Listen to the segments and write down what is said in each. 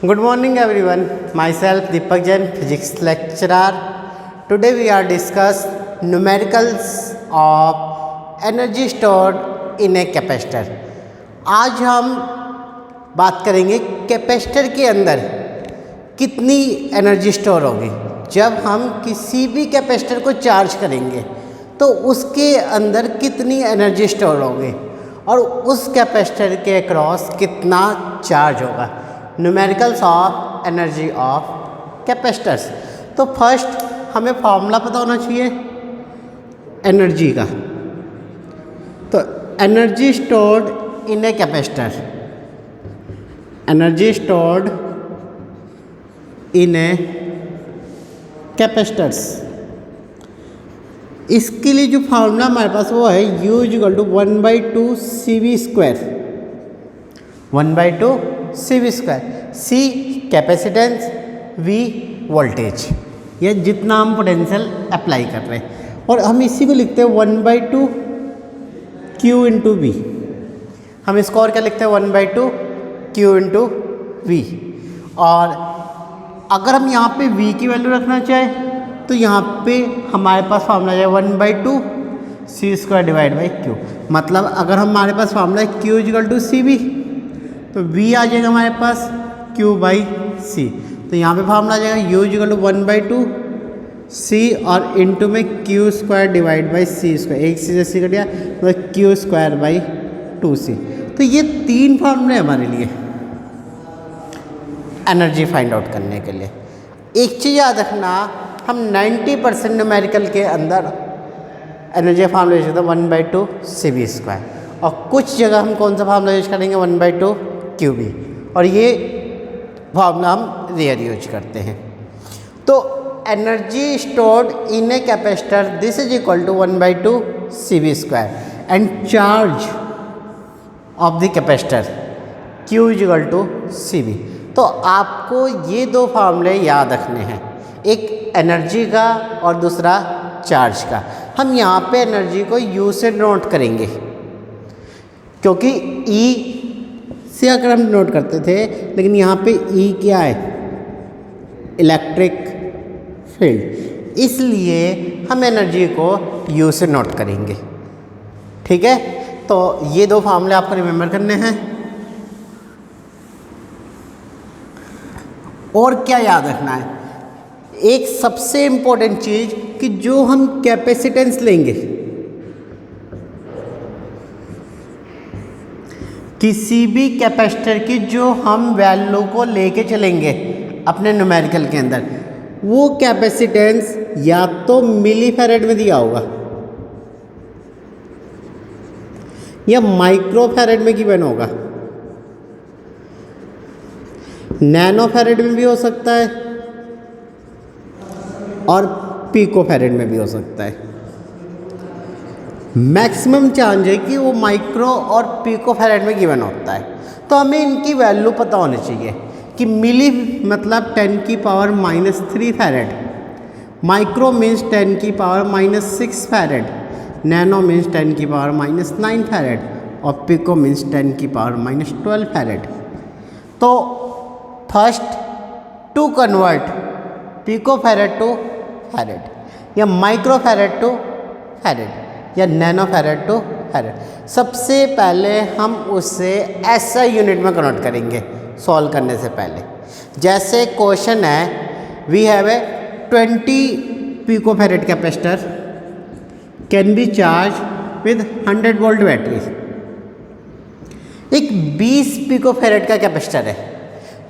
Good morning everyone. Myself Deepak Jain, physics lecturer. Today we are discuss numericals of energy stored in a capacitor. आज हम बात करेंगे capacitor के अंदर कितनी एनर्जी स्टोर होगी। जब हम किसी भी कैपेसिटर को चार्ज करेंगे तो उसके अंदर कितनी एनर्जी स्टोर होगी और उस कैपेसिटर के अक्रॉस कितना चार्ज होगा। Numericals of energy of capacitors. तो फर्स्ट हमें फॉर्मूला पता होना चाहिए एनर्जी का। तो energy stored in a capacitor, energy stored in A capacitors, इसके लिए जो फार्मूला हमारे पास वो है U = 1/2 CV², 1/2 CV²। C capacitance, V voltage, ये जितना हम पोटेंशियल अप्लाई कर रहे हैं। और हम इसी को लिखते हैं 1/2 Q × V। हम इसको और क्या लिखते हैं 1/2 Q × V। और अगर हम यहाँ पे V की वैल्यू रखना चाहें तो यहाँ पे हमारे पास फार्मूला है 1/2 C² / Q। मतलब अगर हमारे पास फार्मूला है Q = CV तो V आ जाएगा हमारे पास Q/C। तो यहाँ पे फार्मूला आ जाएगा U = 1/2 C और इंटू में Q² / C²। एक से जैसे कट गया तो Q² / 2C। तो ये तीन फार्मूले हमारे लिए एनर्जी फाइंड आउट करने के लिए। एक चीज़ याद रखना, हम 90% न्यूमेरिकल के अंदर एनर्जी फार्मूला यूज करते हैं 1/2 CV²। और कुछ जगह हम कौन सा फार्मूला यूज करेंगे 1/2 QV। और ये फार्मूला हम रेयर यूज करते हैं। तो energy stored in a capacitor this is equal to 1/2 CV² and charge of the capacitor Q = CV। तो आपको ये दो फार्मूले याद रखने हैं, एक एनर्जी का और दूसरा चार्ज का। हम यहाँ पे एनर्जी को U से नोट करेंगे क्योंकि E से अगर हम नोट करते थे, लेकिन यहाँ पे E क्या है इलेक्ट्रिक फील्ड, इसलिए हम एनर्जी को U से नोट करेंगे। ठीक है, तो ये दो फार्मूले आपको रिमेंबर करने हैं। और क्या याद रखना है, एक सबसे इम्पोर्टेंट चीज़ कि जो हम कैपेसिटेंस लेंगे किसी भी कैपेसिटर की, जो हम वैल्यू को लेके चलेंगे अपने न्यूमेरिकल के अंदर, वो कैपेसिटेंस या तो मिली फैरेड में दिया होगा या माइक्रो फैरेड में गिवन होगा, नैनो फैरेड में भी हो सकता है और पिको फैरेड में भी हो सकता है। मैक्सिमम चांस है कि वो माइक्रो और पिको फैरेड में गिवन होता है। तो हमें इनकी वैल्यू पता होनी चाहिए कि मिली मतलब 10⁻³ farad, micro means 10⁻⁻6 farad, nano means 10⁻⁻9 farad और पिको मीन्स 10⁻⁻12 फैरेड। तो first to convert pico farad to farad या माइक्रो फैरेड टू फैरेड या नैनो फैरेड टू फैरेड, सबसे पहले हम उसे SI यूनिट में कन्वर्ट करेंगे सॉल्व करने से पहले। जैसे क्वेश्चन है we have a 20 pico farad capacitor can be charge with 100 volt battery. एक 20 पिको फैरेड का कैपेसिटर है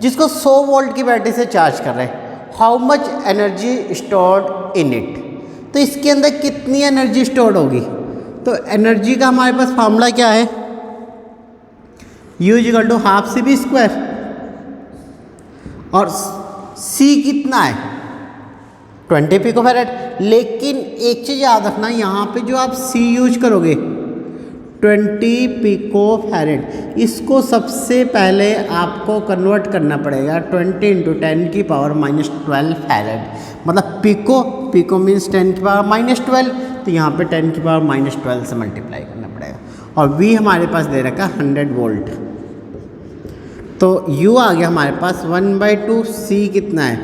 जिसको 100 वोल्ट की बैटरी से चार्ज कर रहे हैं। How much energy stored in it, तो इसके अंदर कितनी एनर्जी स्टोर्ड होगी। तो एनर्जी का हमारे पास फार्मूला क्या है U = 1/2 CV² और C कितना है 20 पिको फैरेड। लेकिन एक चीज़ याद रखना, यहाँ पे जो आप C यूज करोगे 20 पिको फैरेड, इसको सबसे पहले आपको कन्वर्ट करना पड़ेगा 20 × 10⁻⁻12 फैरेड। मतलब पिको मीन्स 10⁻⁻12, तो यहाँ पे 10⁻⁻12 से मल्टीप्लाई करना पड़ेगा। और V हमारे पास दे रखा 100 वोल्ट। तो u आ गया हमारे पास 1/2 c कितना है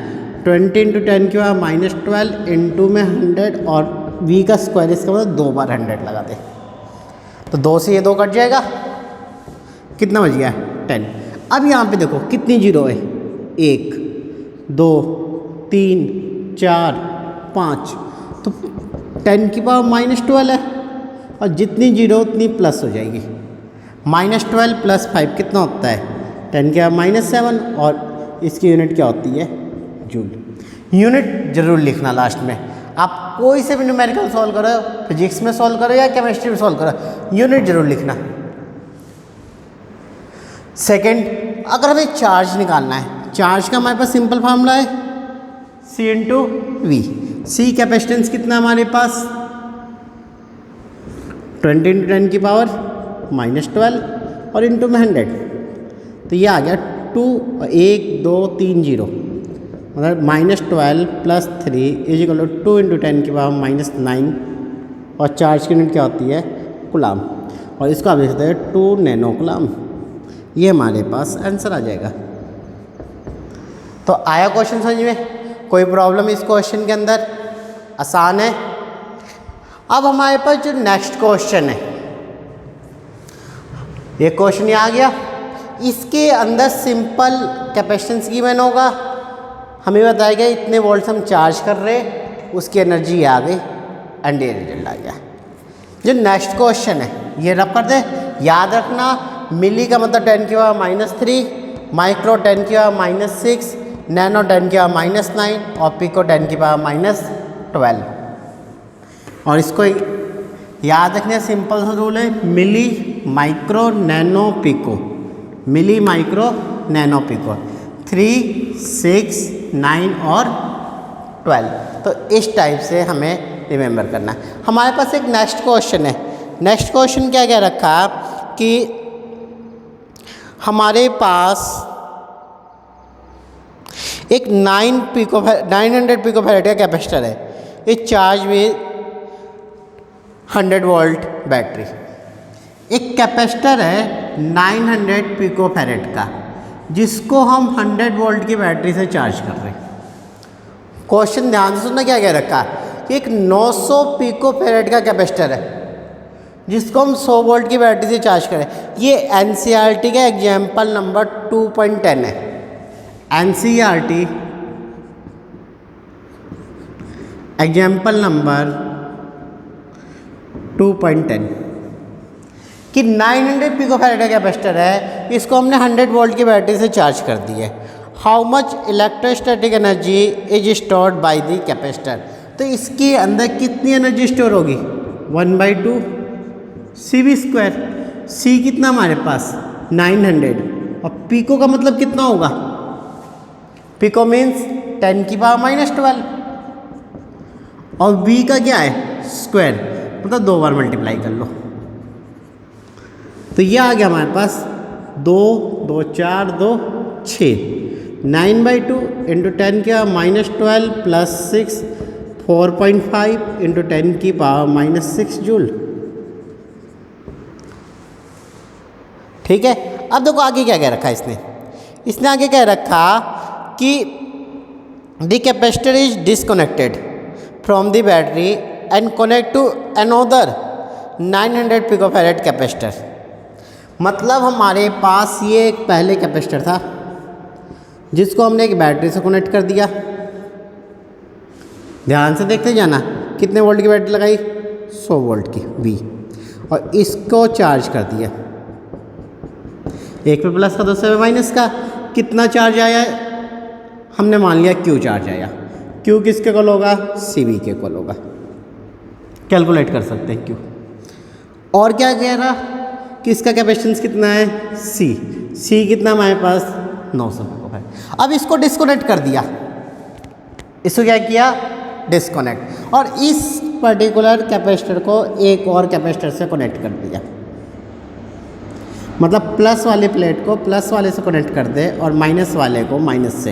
20 इंटू 10 की पावर -12 इंटू में 100 और v का स्क्वायर, इसका मतलब 2 बार 100 लगाते, तो 2 से ये 2 कट जाएगा, कितना बच गया 10। अब यहाँ पे देखो कितनी जीरो है 1 2 3 4 5, तो 10 की पावर -12 है और जितनी जीरो उतनी प्लस हो जाएगी। -12 + 5 कितना होता है 10 की पावर -7 और इसकी यूनिट क्या होती है जूल। यूनिट जरूर लिखना लास्ट में, आप कोई से भी न्यूमेरिकल सॉल्व करो, फिजिक्स में सॉल्व करो या केमिस्ट्री में सॉल्व करो, यूनिट जरूर लिखना। सेकंड, अगर हमें चार्ज निकालना है, चार्ज का हमारे पास सिंपल फार्मूला है C into V. C capacitance कितना हमारे पास 20 इंटू 10 की पावर -12 और इंटू में 100, तो ये आ गया 2 1 2 3 0, मतलब -12 + 3 = 2 इंटू 10 की पावर -9 और चार्ज की यूनिट क्या होती है कूलाम, और इसको आप लिख सकते हैं 2 नैनो कूलाम। ये हमारे पास आंसर आ जाएगा। तो आया क्वेश्चन समझ में, कोई प्रॉब्लम इस क्वेश्चन के अंदर, आसान है। अब हमारे पास जो नेक्स्ट क्वेश्चन है, ये क्वेश्चन आ गया, इसके अंदर सिंपल कैपेसिटेंस गिवन होगा, हमें बताएगा इतने वोल्ट हम चार्ज कर रहे, उसकी एनर्जी आ गई एंड ये रिजल्ट आ गया। जो नेक्स्ट क्वेश्चन है ये रब कर दे, याद रखना मिली का मतलब 10 की पावर -3, माइक्रो 10 की पावर -6, नैनो 10 की पावर -9 और पिको 10 की पावर -12। और इसको याद रखने सिंपल सा रूल है, milli micro nano pico, milli micro nano pico, 3 6 9 और 12। तो इस टाइप से हमें रिमेंबर करना है। हमारे पास एक नेक्स्ट क्वेश्चन है, नेक्स्ट क्वेश्चन क्या क्या रखा कि हमारे पास एक 900 पिकोफैरेड का कैपेसिटर है, इस चार्ज में 100 वोल्ट बैटरी, एक कैपेसिटर है 900 पिकोफैरेड का जिसको हम 100 वोल्ट की बैटरी से चार्ज कर रहे हैं। क्वेश्चन ध्यान से सुनना क्या कह रखा है, एक 900 पिकोफैरेड का कैपेसिटर है जिसको हम 100 वोल्ट की बैटरी से चार्ज करें। ये NCERT का एग्जाम्पल नंबर 2.10 है। NCERT एग्जाम्पल नंबर 2.10 कि 900 पिकोफैरेड का कैपेसिटर है, इसको हमने 100 वोल्ट की बैटरी से चार्ज कर दी है। How much electrostatic energy is stored by the capacitor, तो इसके अंदर कितनी एनर्जी स्टोर होगी 1/2 CV²। C कितना हमारे पास 900 और पिको का मतलब कितना होगा, पिको मीन्स 10 की पावर -12 और V का क्या है स्क्वायर, मतलब 2 बार मल्टीप्लाई कर लो, तो ये आ गया हमारे पास 2 2 4 2 6, 9/2 इंटू 10 की पावर -12 + 6 4.5 इंटू 10 की पावर -6 जूल। ठीक है, अब देखो आगे क्या कह रखा है इसने आगे कह रखा कि the capacitor is disconnected from the battery and connect to another 900 picofarad capacitor. मतलब हमारे पास ये एक पहले कैपेसिटर था जिसको हमने एक बैटरी से कनेक्ट कर दिया, ध्यान से देखते जाना, कितने वोल्ट की बैटरी लगाई 100 वोल्ट की V, और इसको चार्ज कर दिया, एक पे प्लस का दूसरे पे माइनस का, कितना चार्ज आया हमने मान लिया Q चार्ज आया। Q किसके कॉल होगा CV के कॉल होगा, कैलकुलेट कर सकते हैं Q। और क्या कह रहा कि इसका कैपेसिटेंस कितना है C कितना हमारे पास 900 पिकोफैरेड। अब इसको डिस्कनेक्ट कर दिया, इसको क्या किया डिस्कनेक्ट, और इस पर्टिकुलर कैपेसिटर को एक और कैपेसिटर से कनेक्ट कर दिया, मतलब प्लस वाले प्लेट को प्लस वाले से कनेक्ट कर दे और माइनस वाले को माइनस से।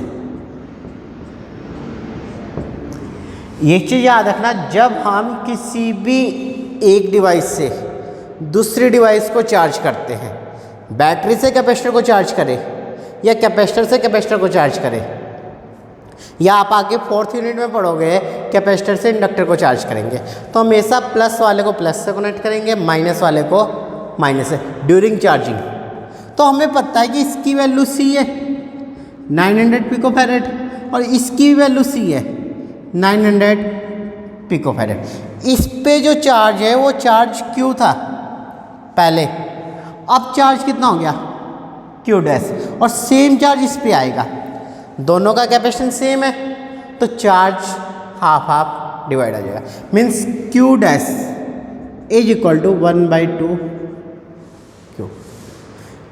ये चीज़ याद रखना, जब हम किसी भी एक डिवाइस से दूसरी डिवाइस को चार्ज करते हैं, बैटरी से कैपेसिटर को चार्ज करें या कैपेसिटर से कैपेसिटर को चार्ज करे, या आप आगे 4th यूनिट में पढ़ोगे कैपेसिटर से इंडक्टर को चार्ज करेंगे। तो हमेशा प्लस वाले को प्लस से कनेक्ट करेंगे, माइनस वाले को माइनस से ड्यूरिंग चार्जिंग। तो हमें पता है कि इसकी वैल्यू सी है 900 पिकोफैरेड और इसकी वैल्यू सी है 900 पिकोफैरेड। इस पे जो चार्ज है वो चार्ज क्यू था पहले, अब चार्ज कितना हो गया क्यू डैश, और सेम चार्ज इस पे आएगा। दोनों का कैपेसिटेंस सेम है तो चार्ज हाफ हाफ डिवाइड आ जाएगा। Means Q dash is equal to 1/2 Q.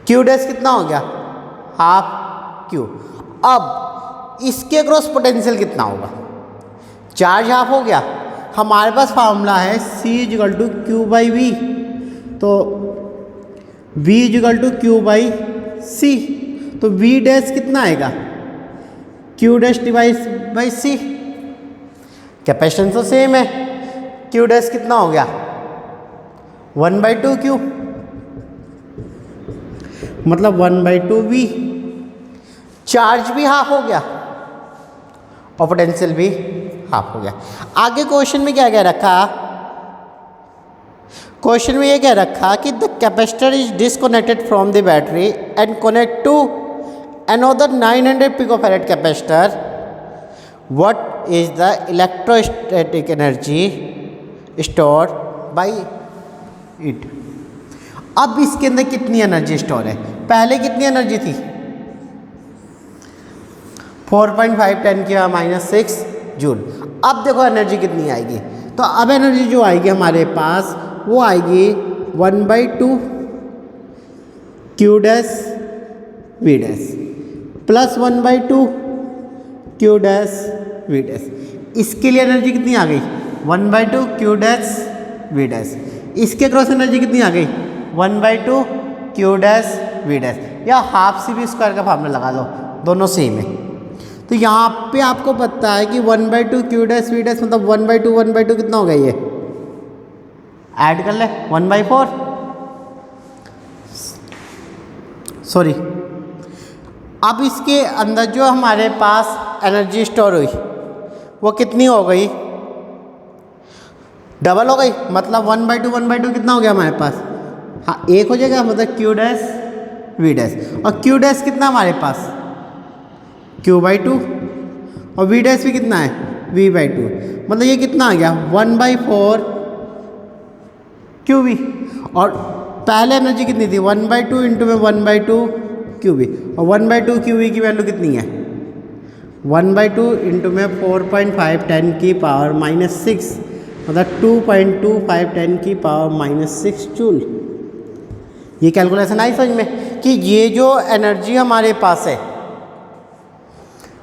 Q dash कितना हो गया हाफ क्यू। अब इसके अक्रॉस पोटेंशियल कितना होगा, चार्ज हाफ हो गया। हमारे पास फार्मूला है C is equal to Q by V, तो V is equal to Q by C, तो V डैश कितना आएगा Q dash divide by C. Capacitance तो सेम है, क्यू डैश कितना हो गया 1/2 क्यू, मतलब 1/2 V। चार्ज भी हाफ हो गया और पोटेंशियल भी हाफ हो गया। आगे क्वेश्चन में क्या क्या रखा, क्वेश्चन में ये क्या रखा कि the capacitor is disconnected from the battery and connect to another 900 picofarad capacitor, what is the electrostatic energy stored by it. अब इसके अंदर कितनी एनर्जी स्टोर है, पहले कितनी एनर्जी थी 4.5 10⁻⁻⁶ जूल। अब देखो एनर्जी कितनी आएगी, तो अब एनर्जी जो आएगी हमारे पास वो आएगी 1/2 Q dash V dash plus 1/2 Q dash V dash. इसके लिए एनर्जी कितनी आ गई 1/2 क्यू डैश वी डैश। इसके क्रॉस एनर्जी कितनी आ गई 1/2 क्यू डैश वी डैश, या हाफ सी वी स्क्वायर का फार्मूला लगा दो, दोनों सेम है। तो यहाँ पे आपको पता है कि 1/2 क्यू डैश वी डैश मतलब 1/2 कितना हो गया, ये ऐड कर ले 1/4, सॉरी। अब इसके अंदर जो हमारे पास एनर्जी स्टोर हुई वो कितनी हो गई, डबल हो गई, मतलब 1/2 कितना हो गया हमारे पास, हाँ एक हो जाएगा, मतलब क्यू डैश वी डैश। और क्यू डैश कितना हमारे पास Q/2 और V डैश भी कितना है V/2, मतलब ये कितना आ गया 1/4 QV। और पहले एनर्जी कितनी थी 1/2 इंटू में 1/2 QV, और 1/2 QV की वैल्यू कितनी है 1/2 इंटू में 4.5 10⁻⁻⁶, मतलब 2.25 10⁻⁻�6 जूल। ये कैलकुलेशन आई समझ में कि ये जो एनर्जी हमारे पास है,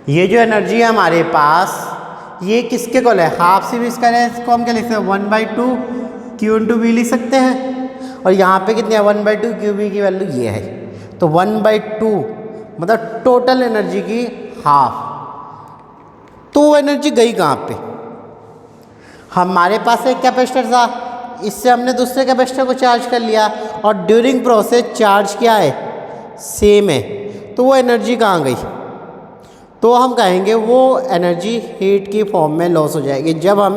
ये जो एनर्जी है हमारे पास, ये किसके कॉल है हाफ सी वी स्क्वायर है, इसको हम क्या लिख सकते हैं 1/2 क्यू इंटू वी लिख सकते हैं। और यहाँ पे कितनी है 1/2 क्यू वी की वैल्यू ये है, तो 1/2 मतलब टोटल एनर्जी की हाफ। तो वो एनर्जी गई कहाँ पे, हमारे पास एक कैपेसिटर था, इससे हमने दूसरे कैपेसिटर को चार्ज कर लिया और ड्यूरिंग प्रोसेस चार्ज क्या है सेम है, तो वो एनर्जी कहाँ गई, तो हम कहेंगे वो एनर्जी हीट की फॉर्म में लॉस हो जाएगी जब हम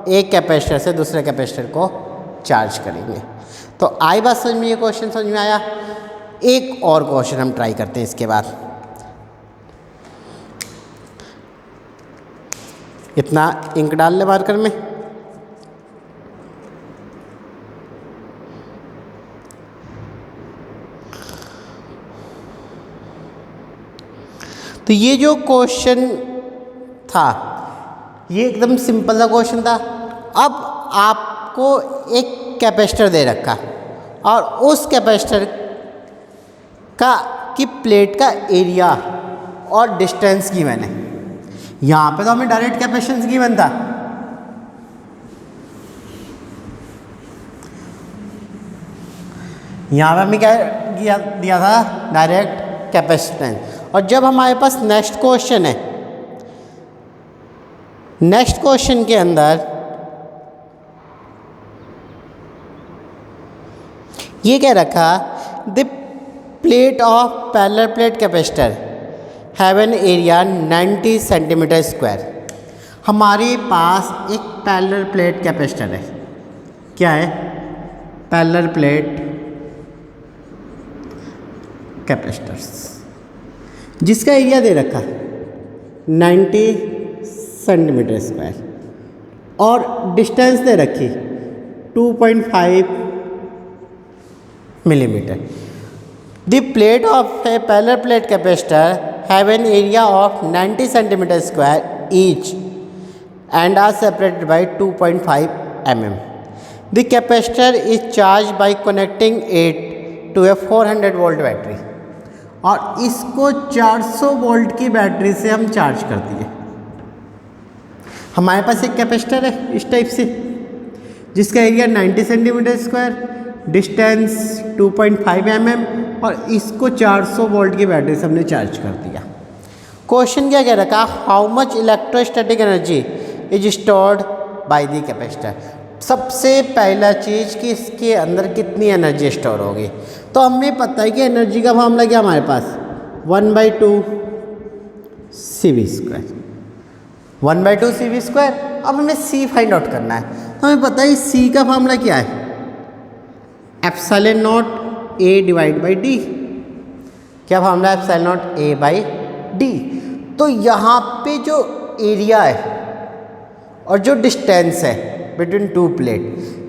एक कैपेसिटर से दूसरे कैपेसिटर को चार्ज करेंगे। तो आई बात समझ में, ये क्वेश्चन समझ में आया। एक और क्वेश्चन हम ट्राई करते हैं इसके बाद। इतना इंक डाल ले मार्कर में। तो ये जो क्वेश्चन था ये एकदम सिंपल सा क्वेश्चन था। अब आपको एक कैपेसिटर दे रखा और उस कैपेसिटर का की प्लेट का एरिया और डिस्टेंस गिवन है। यहाँ पे तो हमें डायरेक्ट कैपेसिटेंस गिवन था, यहाँ पे हमें क्या दिया था डायरेक्ट कैपेसिटेंस। और जब हमारे पास नेक्स्ट क्वेश्चन है, नेक्स्ट क्वेश्चन के अंदर ये क्या रखा, the plate of parallel plate capacitor have an area 90 centimetre square. हमारे पास एक पैरेलल प्लेट कैपेसिटर है। क्या है? पैरेलल प्लेट कैपेसिटर्स, जिसका एरिया दे रखा 90 सेंटीमीटर स्क्वायर और डिस्टेंस दे रखी 2.5 millimetre. The plate of A parallel plate capacitor have an area of 90 centimetre square each and are separated by 2.5 mm. The capacitor is charged by connecting it to a 400 volt battery, और इसको 400 volt की battery से हम charge कर दिए। हमारे पास एक capacitor है इस टाइप से, जिसका area 90 centimetre square, distance 2.5 mm, और इसको 400 वोल्ट की बैटरी से हमने चार्ज कर दिया। क्वेश्चन क्या कह रखा? How much electrostatic energy is stored by the capacitor. सबसे पहला चीज़ कि इसके अंदर कितनी एनर्जी स्टोर होगी। तो हमें पता है कि एनर्जी का फॉर्मूला क्या हमारे पास 1/2 CV स्क्वायर, 1/2 CV स्क्वायर। अब हमें C फाइंड आउट करना है, तो हमें पता है C का फॉर्मूला क्या है, epsilon not A divide by D। क्या formula? Epsilon not A by D। तो यहाँ पे जो एरिया है और जो डिस्टेंस है बिटवीन टू प्लेट,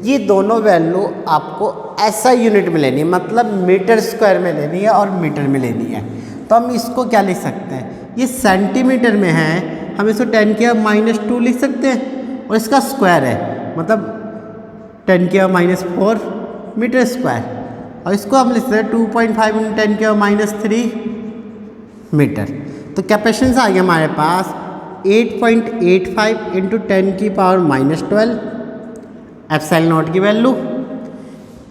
ये दोनों वैल्यू आपको ऐसा यूनिट में लेनी है, मतलब मीटर स्क्वायर में लेनी है और मीटर में लेनी है। तो हम इसको क्या लिख सकते हैं? ये सेंटीमीटर में है, हम इसको 10⁻² लिख सकते हैं, और इसका स्क्वायर है मतलब 10⁻⁴ मीटर स्क्वायर, और इसको हम लिख सकते हैं 2.5 × 10⁻³ मीटर। तो कैपेसिटेंस आ गया हमारे पास 8.85 × 10⁻⁻12 एप्सिलॉन नॉट की वैल्यू।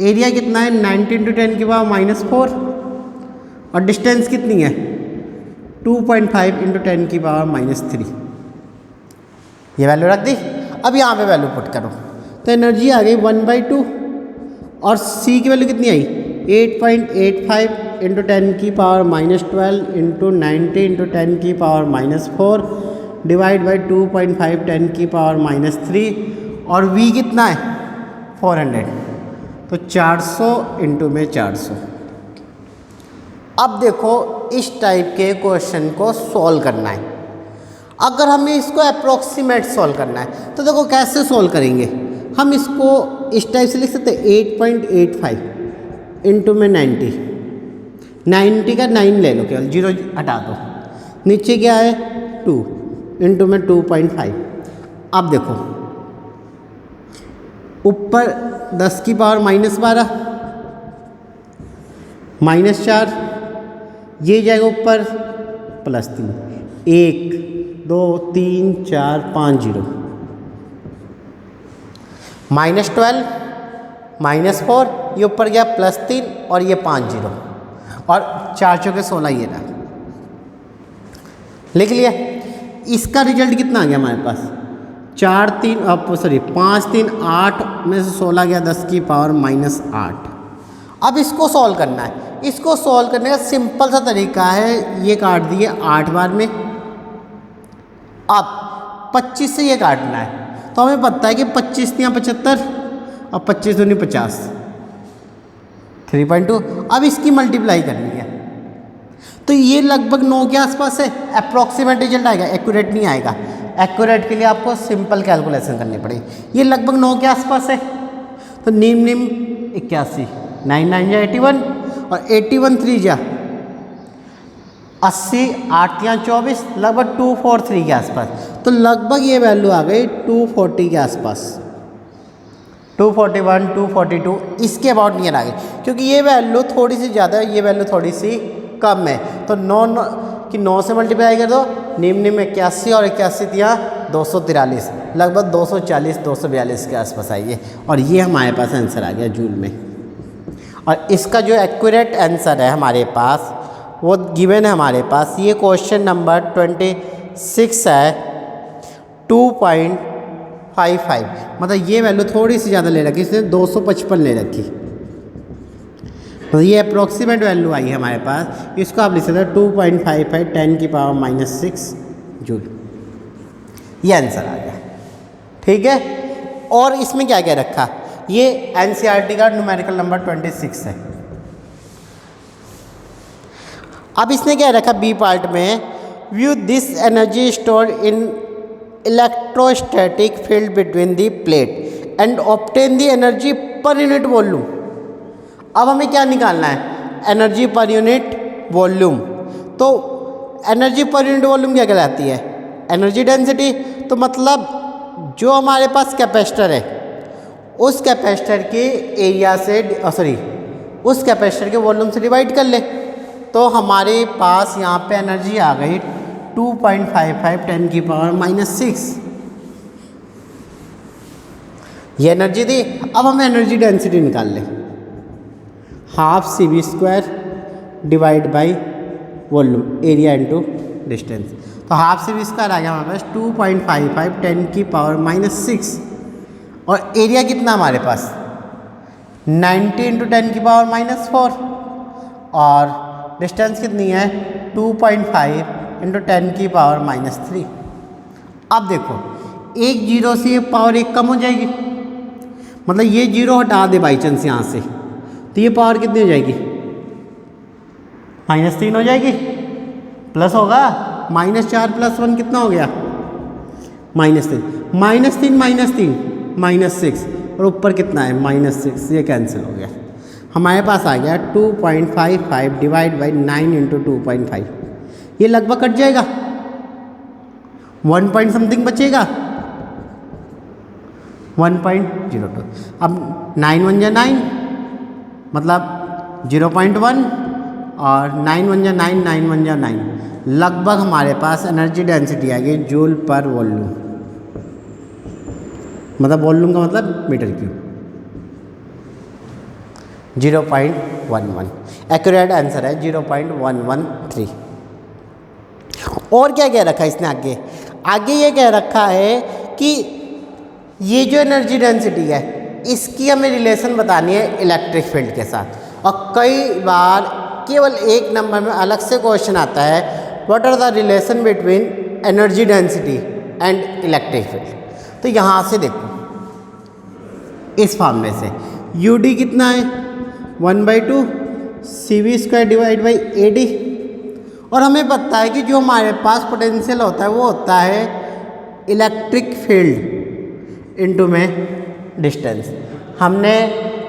एरिया कितना है? 90 × 10⁻⁴, और डिस्टेंस कितनी है? 2.5 × 10⁻³ ये वैल्यू रख दी। अब यहाँ पे वैल्यू पुट करो, तो एनर्जी आ गई 1/2, और C की वैल्यू कितनी आई? 8.85 × 10⁻⁻12 × 90 × 10⁻⁴ डिवाइड बाई 2.5 10⁻³ और V कितना है? 400। तो 400 × 400। अब देखो इस टाइप के क्वेश्चन को सॉल्व करना है। अगर हमें इसको अप्रोक्सीमेट सॉल्व करना है तो देखो कैसे सॉल्व करेंगे। हम इसको इस टाइप से लिख सकते हैं 8.85 × 90 का 9 ले लो, केवल 0 हटा दो, नीचे क्या है 2 × 2.5। अब देखो ऊपर 10⁻⁻12 -4, ये जाएगा ऊपर +3, 1 2 3 4 5 0, -12 -4, ये ऊपर गया +3 और ये 5 0, और 4 चौके 16 ये रहा। लिख लिया। इसका रिजल्ट कितना आ गया हमारे पास? 5 3 8 में से 16 गया 10⁻⁻8। अब इसको सॉल्व करना है। इसको सॉल्व करने का सिंपल सा तरीका है, ये काट दिए 8 बार में। अब 25 से ये काटना है, तो हमें पता है कि 25 × 75 और 25 दूनी 50, 3.2। अब इसकी मल्टीप्लाई करनी है, तो ये लगभग 9 के आसपास है। अप्रॉक्सीमेट रिजल्ट आएगा, एक्यूरेट नहीं आएगा। एक्यूरेट के लिए आपको सिंपल कैलकुलेशन करनी पड़ेगी। ये लगभग 9 के आसपास है, तो निम 81, 9 9 जा 81, और 81 3 जा 80, 8 या 24, लगभग 243 के आसपास। तो लगभग ये वैल्यू आ गई 240 के आसपास, 241 242, इसके अबाउट नियर आ गई, क्योंकि ये वैल्यू थोड़ी सी ज़्यादा है, ये वैल्यू थोड़ी सी कम है। तो 9 से मल्टीप्लाई कर दो, निम 81 और 81 दिया 243, लगभग 240 242 के आसपास आई है, और ये हमारे पास आंसर आ गया जूल में। और इसका जो एक्यूरेट आंसर है हमारे पास वो गिवन है हमारे पास, ये क्वेश्चन नंबर 26 है 2.55, मतलब ये वैल्यू थोड़ी सी ज़्यादा ले रखी, इसने 255 ले रखी। तो ये अप्रोक्सीमेट वैल्यू आई है हमारे पास, इसको आप लिख सकते हैं 2.55 10⁻⁻6 जूल। ये आंसर आ गया। ठीक है, और इसमें क्या क्या रखा, ये एनसीईआरटी का न्यूमेरिकल नंबर 26 है। अब इसने क्या रखा बी पार्ट में, view this energy stored in electrostatic field between the plate and obtain the energy per unit volume. अब हमें क्या निकालना है, एनर्जी पर यूनिट वॉल्यूम। तो एनर्जी पर यूनिट वॉल्यूम क्या कहलाती है, एनर्जी डेंसिटी। तो मतलब जो हमारे पास कैपेसिटर है उस कैपेसिटर के एरिया से उस कैपेसिटर के वॉल्यूम से डिवाइड कर ले, तो हमारे पास यहाँ पे एनर्जी आ गई 2.55 10⁻⁻6। ये एनर्जी थी। अब हमें एनर्जी डेंसिटी निकाल ले, half CV² divide by volume, area into distance. तो हाफ CV² आ गया हमारे पास 2.55 10⁻⁻6, और एरिया कितना हमारे पास 90 इंटू 10⁻⁻4, और डिस्टेंस कितनी है 2.5 इंटू 10⁻⁻3। अब देखो एक जीरो से ये पावर एक कम हो जाएगी, मतलब ये जीरो हटा दे बाई चांस यहाँ से, तो ये पावर कितनी हो जाएगी -3 हो जाएगी, प्लस होगा -4 + 1 कितना हो गया -3, -6, और ऊपर कितना है -6, ये कैंसिल हो गया। हमारे पास आ गया 2.55 डिवाइड बाई 9 इंटू 2.5, ये लगभग कट जाएगा, 1 पॉइंट समथिंग बचेगा 1.02। अब 9 1 जा 9 मतलब 0.1, और 9 1 जा 9 9 1 जा 9, लगभग हमारे पास एनर्जी डेंसिटी आ गई जूल पर वॉल्यूम, मतलब वॉल्यूम का मतलब मीटर क्यूब, 0.11। एक्यूरेट आंसर है 0.113। और क्या कह रखा है इसने आगे, आगे ये कह रखा है कि ये जो एनर्जी डेंसिटी है इसकी हमें रिलेशन बतानी है इलेक्ट्रिक फील्ड के साथ। और कई बार केवल एक नंबर में अलग से क्वेश्चन आता है, what are the relation between energy density and electric field. तो यहाँ से देखो, इस फॉर्मूले से UD कितना है 1/2 CV² डिवाइड बाई AD, और हमें पता है कि जो हमारे पास पोटेंशियल होता है वो होता है इलेक्ट्रिक फील्ड इनटू में डिस्टेंस। हमने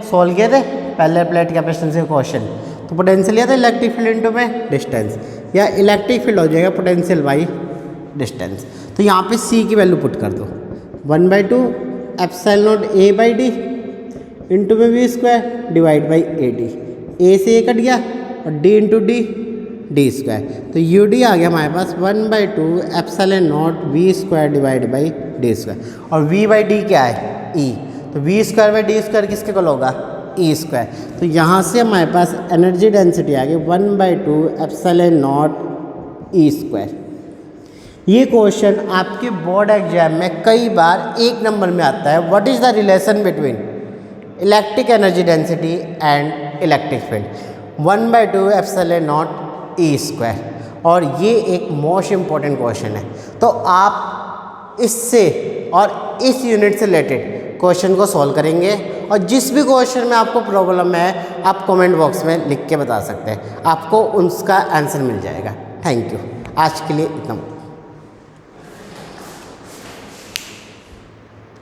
सॉल्व किए थे पहले प्लेट कैपेसिटेंस के क्वेश्चन, तो पोटेंशियल यह था इलेक्ट्रिक फील्ड इनटू में डिस्टेंस, या इलेक्ट्रिक फील्ड हो जाएगा पोटेंशियल बाई डिस्टेंस। तो यहाँ पे C की वैल्यू पुट कर दो, 1/2 ε0 A/d इंटू में V² divide by AD, A से A कट गया और D इंटू D², तो UD आ गया हमारे पास 1/2 ε0 V² डिवाइड बाई D², और V/D क्या है E, तो V² बाई D² किसके को होगा E²। तो यहाँ से हमारे पास एनर्जी डेंसिटी आ गई 1/2 ε0 E²। ये क्वेश्चन आपके बोर्ड एग्जाम में कई बार एक नंबर में आता है, what is the relation between electric energy density and electric field, 1/2 ε0 E², और ये एक मोस्ट इम्पॉर्टेंट क्वेश्चन है। तो आप इससे और इस यूनिट से रिलेटेड क्वेश्चन को सॉल्व करेंगे, और जिस भी क्वेश्चन में आपको प्रॉब्लम है आप कमेंट बॉक्स में लिख के बता सकते हैं, आपको उसका आंसर मिल जाएगा। थैंक यू, आज के लिए इतना।